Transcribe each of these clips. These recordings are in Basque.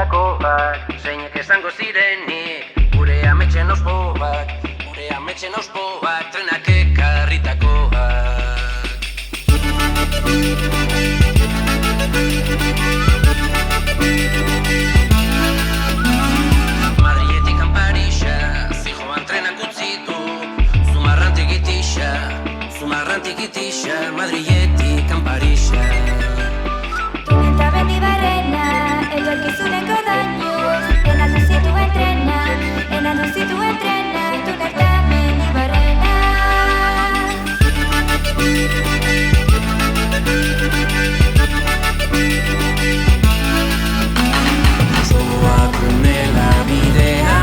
Gainerakoak, zeinek esango zirenik, gure ametxen ospoak, trenak ekarritakoak. Madrietik Parisa, zijoan trenak utzitu, zumarrantik itisa, Madrietik Parisa. Tunenta bendi barrena, etorkizuneko dañuz, enatu zituen trena, tunenta bendi barrena. Sogoak unela bidea,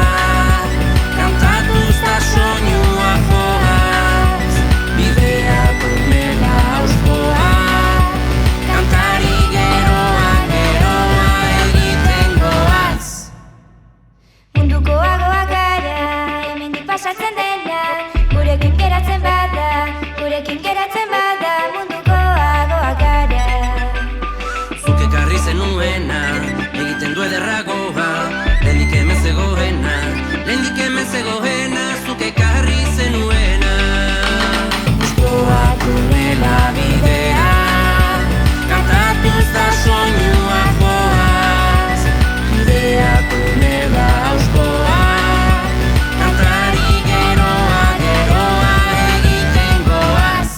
kantatuz da soinua joaz, bideak unela auspoa, kantari geroa egiten goaz. Mundukoagoa gara, hemendik pasatzen dena, gurekin geratzen bada, mundukoagoa gara. Zuk ekarri zenuena, egiten du ederragoa, lehendik hemen zegoena, zuk ekarri zenuena. Ustoak unela bidea, kantatuz da soinua joaz, bideak unela auskoa, kantari geroa egiten goaz.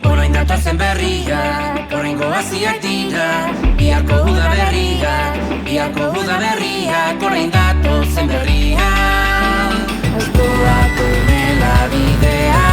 Orain datozen berriak, oraingo hasiak dira, biharko uda berriak, orain datozen berriak. Auskoak unela bidea,